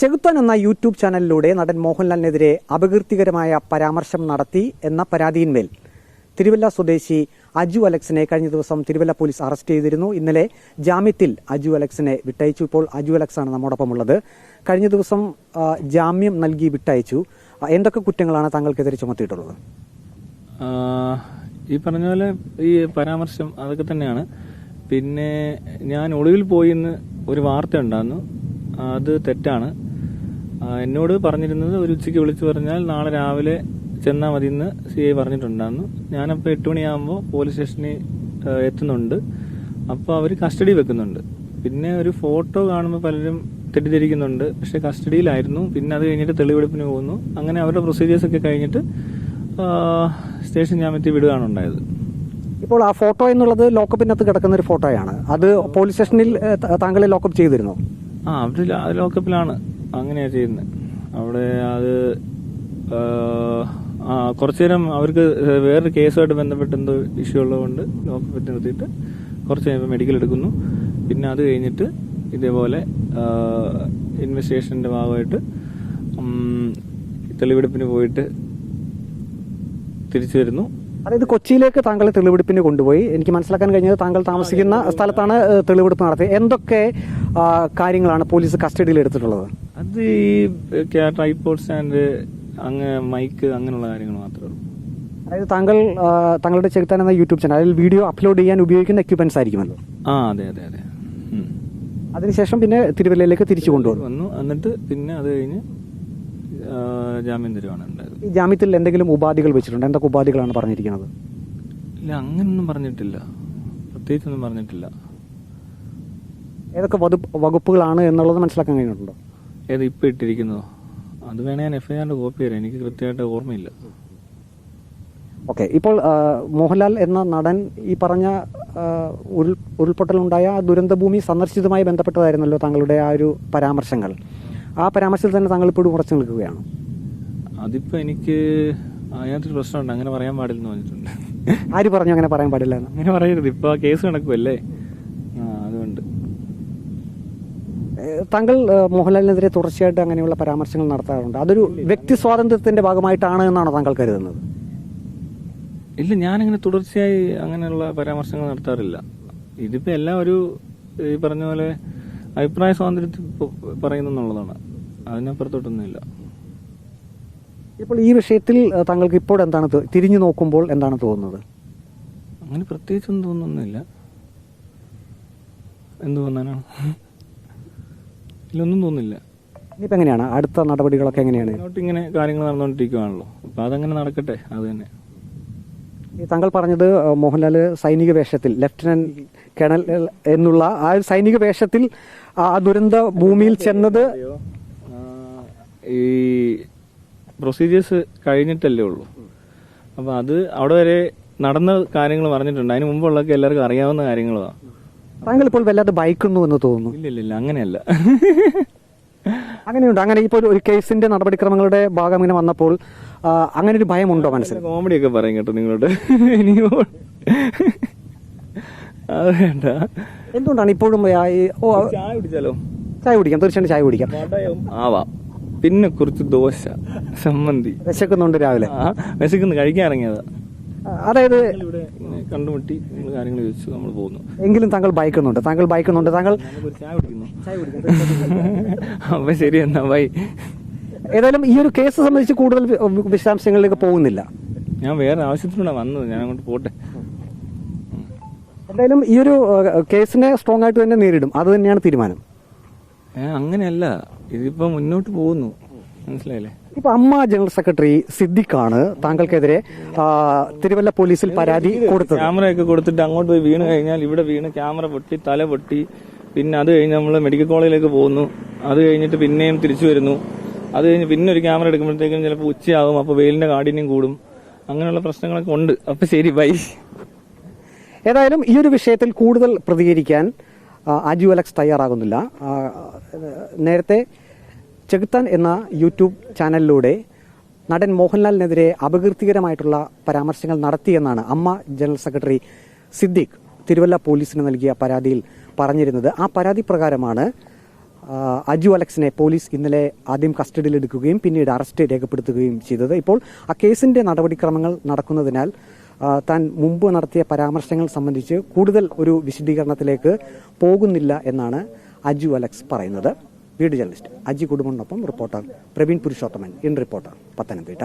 ചെകുത്താൻ എന്ന യൂട്യൂബ് ചാനലിലൂടെ നടൻ മോഹൻലാലിനെതിരെ അപകീർത്തികരമായ പരാമർശം നടത്തി എന്ന പരാതിയിന്മേൽ തിരുവല്ല സ്വദേശി അജു അലക്സിനെ കഴിഞ്ഞ ദിവസം തിരുവല്ല പോലീസ് അറസ്റ്റ് ചെയ്തിരുന്നു. ഇന്നലെ ജാമ്യത്തിൽ അജു അലക്സിനെ വിട്ടയച്ചു. ഇപ്പോൾ അജു അലക്സ് ആണ് നമ്മോടൊപ്പമുള്ളത്. കഴിഞ്ഞ ദിവസം ജാമ്യം നൽകി വിട്ടയച്ചു. എന്തൊക്കെ കുറ്റങ്ങളാണ് താങ്കൾക്കെതിരെ ചുമത്തിയിട്ടുള്ളത്? ഈ പറഞ്ഞ പോലെ ഈ പരാമർശം അതൊക്കെ തന്നെയാണ്. പിന്നെ ഞാൻ ഒളിവിൽ പോയി എന്ന് ഒരു വാർത്ത ഉണ്ടായിരുന്നു, അത് തെറ്റാണ്. എന്നോട് പറഞ്ഞിരുന്നത് ഒരു ഉച്ചയ്ക്ക് വിളിച്ചു പറഞ്ഞാൽ നാളെ രാവിലെ ചെന്നാൽ മതി എന്ന് CI പറഞ്ഞിട്ടുണ്ടായിരുന്നു. ഞാനപ്പോൾ 8 മണിയാകുമ്പോൾ പോലീസ് സ്റ്റേഷനിൽ എത്തുന്നുണ്ട്. അപ്പോൾ അവർ കസ്റ്റഡി വെക്കുന്നുണ്ട്. പിന്നെ ഒരു ഫോട്ടോ കാണുമ്പോൾ പലരും തെറ്റിദ്ധരിക്കുന്നുണ്ട്, പക്ഷെ കസ്റ്റഡിയിലായിരുന്നു. പിന്നെ അത് കഴിഞ്ഞിട്ട് തെളിവെടുപ്പിന് പോകുന്നു. അങ്ങനെ അവരുടെ പ്രൊസീജിയേഴ്സൊക്കെ കഴിഞ്ഞിട്ട് സ്റ്റേഷൻ ജാമ്യത്തിൽ വിടുകയാണ് ഉണ്ടായത്. ഇപ്പോൾ ആ ഫോട്ടോ എന്നുള്ളത് ലോക്കപ്പിനകത്ത് കിടക്കുന്ന ഒരു ഫോട്ടോയാണ്. അത് പോലീസ് സ്റ്റേഷനിൽ താങ്കളെ ലോക്കപ്പ് ചെയ്തിരുന്നോ? അവർ ലോക്കപ്പിലാണ് അങ്ങനെയാ ചെയ്യുന്നത്. അവിടെ അത് കുറച്ചു നേരം അവർക്ക് വേറൊരു കേസുമായിട്ട് ബന്ധപ്പെട്ട് എന്തോ ഇഷ്യൂ ഉള്ളതുകൊണ്ട് ലോക്കപ്പിൽ നിർത്തിയിട്ട് കുറച്ച് കഴിയുമ്പോൾ മെഡിക്കൽ എടുക്കുന്നു. പിന്നെ അത് കഴിഞ്ഞിട്ട് ഇതേപോലെ ഇൻവെസ്റ്റിഗേഷന്റെ ഭാഗമായിട്ട് തെളിവെടുപ്പിന് പോയിട്ട് തിരിച്ചു വരുന്നു. അതായത് കൊച്ചിയിലേക്ക് താങ്കളെ തെളിവെടുപ്പിന് കൊണ്ടുപോയി. എനിക്ക് മനസ്സിലാക്കാൻ കഴിഞ്ഞത് താങ്കൾ താമസിക്കുന്ന സ്ഥലത്താണ് തെളിവെടുപ്പ് നടത്തിയത്. എന്തൊക്കെ കാര്യങ്ങളാണ് പോലീസ് കസ്റ്റഡിയിൽ എടുത്തിട്ടുള്ളത്? അത് ഈ ട്രൈപോഡ് സ്റ്റാൻഡ്, മൈക്ക്, അങ്ങനെയുള്ള കാര്യങ്ങൾ മാത്രമേ ഉള്ളൂ. അതായത് താങ്കളുടെ ചെകുത്താൻ എന്ന യൂട്യൂബ് ചാനൽ അതിൽ വീഡിയോ അപ്ലോഡ് ചെയ്യാൻ ഉപയോഗിക്കുന്ന എക്യുപ്മെന്റ്സ് ആയിരിക്കുമല്ലോ? അതെ. അതിനുശേഷം പിന്നെ തിരുവല്ലയിലേക്ക് തിരിച്ചു കൊണ്ടുവന്നു. എന്നിട്ട് പിന്നെ അത് കഴിഞ്ഞ് ജാമ്യം തരുവാണ് ഉണ്ടായത്. ഈ ജാമ്യത്തിൽ എന്തെങ്കിലും ഉപാധികൾ വെച്ചിട്ടുണ്ട്? എന്തൊക്കെ ഉപാധികളാണ് പറഞ്ഞിരിക്കുന്നത്? ഇല്ല, അങ്ങനൊന്നും പറഞ്ഞിട്ടില്ല, പ്രത്യേകിച്ചൊന്നും പറഞ്ഞിട്ടില്ല. ഏതൊക്കെ വകുപ്പുകളാണ് എന്നുള്ളത് മനസ്സിലാക്കാൻ കഴിഞ്ഞിട്ടുണ്ടോ? ഏത് ഇപ്പം ഇട്ടിരിക്കുന്നതോ? അത് വേണേ ഞാൻ FIRന്റെ കോപ്പി തരാം, എനിക്ക് കൃത്യമായിട്ട് ഓർമ്മയില്ല. ഓക്കെ. ഇപ്പോൾ മോഹൻലാൽ എന്ന നടൻ ഈ പറഞ്ഞ ഉരുൾപൊട്ടലുണ്ടായ ദുരന്തഭൂമി സന്ദർശിച്ചതുമായി ബന്ധപ്പെട്ടതായിരുന്നല്ലോ താങ്കളുടെ ആ ഒരു പരാമർശങ്ങൾ. ആ പരാമർശത്തിൽ തന്നെ താങ്കൾ ഇപ്പോഴും ഉറച്ചു നിൽക്കുകയാണ്? അതിപ്പോ എനിക്ക് അതിനകത്തൊരു പ്രശ്നമുണ്ട്, അങ്ങനെ പറയാൻ പാടില്ലെന്ന് പറഞ്ഞിട്ടുണ്ട്. ആര് പറഞ്ഞു അങ്ങനെ പറയാൻ പാടില്ല? അങ്ങനെ പറയരുത്, ഇപ്പൊ ആ കേസ് നടക്കുമല്ലേ, അതുകൊണ്ട്. താങ്കൾ മോഹൻലാലിനെതിരെ തുടർച്ചയായിട്ട് അങ്ങനെയുള്ള പരാമർശങ്ങൾ നടത്താറുണ്ട്. അതൊരു വ്യക്തി സ്വാതന്ത്ര്യത്തിന്റെ ഭാഗമായിട്ടാണ് എന്നാണോ താങ്കൾ കരുതുന്നത്? ഇല്ല, ഞാനിങ്ങനെ തുടർച്ചയായി അങ്ങനെയുള്ള പരാമർശങ്ങൾ നടത്താറില്ല. ഇതിപ്പോ എല്ലാം ഒരു ഈ പറഞ്ഞ പോലെ അഭിപ്രായ സ്വാതന്ത്ര്യത്തിൽ പറയുന്നുള്ളതാണ്, അതിനപ്പുറത്തോട്ടൊന്നുമില്ല. ഇപ്പോൾ ഈ വിഷയത്തിൽ താങ്കൾക്ക് ഇപ്പോൾ എന്താണ് തിരിഞ്ഞു നോക്കുമ്പോൾ എന്താണ് തോന്നുന്നത്? അങ്ങനെ പ്രത്യേകിച്ചൊന്നും തോന്നുന്നില്ല. എന്ത് തോന്നാനാണ്? ഇല്ലൊന്നും തോന്നില്ല. ഇനിയിപ്പോൾ എങ്ങനെയാണ് അടുത്ത നടപടികളൊക്കെ? എങ്ങനെയാണ് ഇങ്ങനെ കാര്യങ്ങൾ നടന്നുകൊണ്ടിരിക്കുകയാണല്ലോ, അപ്പൊ അതങ്ങനെ നടക്കട്ടെ. അത് തന്നെ താങ്കൾ പറഞ്ഞത് മോഹൻലാൽ സൈനിക വേഷത്തിൽ ലഫ്റ്റനന്റ് കേണൽ എന്നുള്ള ആ സൈനിക വേഷത്തിൽ ആ ദുരന്ത ഭൂമിയിൽ ചെന്നത് ഈ പ്രൊസീജിയേഴ്സ് കഴിഞ്ഞിട്ടല്ലേ ഉള്ളൂ. അപ്പൊ അത് അവിടെ വരെ നടന്ന കാര്യങ്ങൾ പറഞ്ഞിട്ടുണ്ട്. അതിന് മുമ്പുള്ളതൊക്കെ എല്ലാവർക്കും അറിയാവുന്ന കാര്യങ്ങളാണ്. താങ്കൾ ഇപ്പോൾ വല്ലാതെ ഭയക്കുന്നു എന്ന് തോന്നുന്നു. ഇല്ല, അങ്ങനെയല്ല. അങ്ങനെയുണ്ട്. അങ്ങനെ ഇപ്പോൾ ഒരു കേസിന്റെ നടപടിക്രമങ്ങളുടെ ഭാഗം ഇങ്ങനെ വന്നപ്പോൾ അങ്ങനെ ഒരു ഭയമുണ്ടോ മനസ്സിൽ? കോമഡിയൊക്കെ പറയും കേട്ടോ നിങ്ങളോട്. ഇനിയോ അത് വേണ്ട. എന്തുകൊണ്ടാണ് ഇപ്പോഴും ചായ കുടിച്ചാലോ? ചായ കുടിക്കാം, തീർച്ചയായിട്ടും ചായ കുടിക്കാം. ആവാം. പിന്നെ കുറച്ച് ദോശ, സമ്മന്തി. വിശക്കുന്നുണ്ട് രാവിലെ? വിശക്കുന്നു, കഴിക്കാൻ ഇറങ്ങിയതാ. അതായത് ഇവിടെ കണ്ടുമുട്ടി കാര്യങ്ങൾ ചോദിച്ചു, നമ്മൾ പോകുന്നു. എങ്കിലും താങ്കൾ ഭയക്കുന്നുണ്ട്. താങ്കൾ ചായ കുടിക്കുന്നു. അപ്പൊ ശരി, എന്നാ ബൈ. ഏതായാലും ഈ ഒരു കേസ് സംബന്ധിച്ച് കൂടുതൽ വിശദാംശങ്ങളിലേക്ക് പോകുന്നില്ല. ഞാൻ വേറെ ആവശ്യത്തിനാണ് വന്നത്, ഞാൻ അങ്ങോട്ട് പോട്ടെ. എന്തായാലും ഈ ഒരു കേസിനെ സ്ട്രോങ് ആയിട്ട് തന്നെ നേരിടും, അത് തന്നെയാണ് തീരുമാനം. അങ്ങനെയല്ല, ഇതിപ്പോ മുന്നോട്ട് പോകുന്നു, മനസ്സിലായില്ലേ? ഇപ്പൊ അമ്മ ജനറൽ സെക്രട്ടറി സിദ്ദിഖാണ് താങ്കൾക്കെതിരെ തിരുവല്ല പോലീസിൽ പരാതി കൊടുത്തത്. ക്യാമറയൊക്കെ കൊടുത്തിട്ട് അങ്ങോട്ട് പോയി വീണ് കഴിഞ്ഞാൽ ഇവിടെ വീണ് ക്യാമറ പൊട്ടി, തല പൊട്ടി. പിന്നെ അത് കഴിഞ്ഞ് നമ്മൾ മെഡിക്കൽ കോളേജിലേക്ക് പോകുന്നു. അത് കഴിഞ്ഞിട്ട് പിന്നെയും തിരിച്ചു വരുന്നു. അത് കഴിഞ്ഞ് പിന്നെ ഒരു ക്യാമറ എടുക്കുമ്പോഴത്തേക്കും ചിലപ്പോൾ ഉച്ചയാകും, അപ്പൊ വെയിലിന്റെ കാഠിന്യം കൂടും. അങ്ങനെയുള്ള പ്രശ്നങ്ങളൊക്കെ ഉണ്ട്. അപ്പൊ ശരി, ബൈ. ഏതായാലും ഈ ഒരു വിഷയത്തിൽ കൂടുതൽ പ്രതികരിക്കാൻ അജു അലക്സ് തയ്യാറാകുന്നില്ല. നേരത്തെ ചെകുത്താൻ എന്ന യൂട്യൂബ് ചാനലിലൂടെ നടൻ മോഹൻലാലിനെതിരെ അപകീർത്തികരമായിട്ടുള്ള പരാമർശങ്ങൾ നടത്തിയെന്നാണ് അമ്മ ജനറൽ സെക്രട്ടറി സിദ്ദിഖ് തിരുവല്ല പോലീസിന് നൽകിയ പരാതിയിൽ പറഞ്ഞിരുന്നത്. ആ പരാതി പ്രകാരമാണ് അജു അലക്സിനെ പോലീസ് ഇന്നലെ ആദ്യം കസ്റ്റഡിയിലെടുക്കുകയും പിന്നീട് അറസ്റ്റ് രേഖപ്പെടുത്തുകയും ചെയ്തത്. ഇപ്പോൾ ആ കേസിന്റെ നടപടിക്രമങ്ങൾ നടക്കുന്നതിനാൽ താൻ മുമ്പ് നടത്തിയ പരാമർശങ്ങൾ സംബന്ധിച്ച് കൂടുതൽ ഒരു വിശദീകരണത്തിലേക്ക് പോകുന്നില്ല എന്നാണ് അജു അലക്സ് പറയുന്നത്. വീഡിയോ ജേർണലിസ്റ്റ് അജി കുടുംബനൊപ്പം reporter Praveen Purushothaman, in reporter, Pathanamthitta.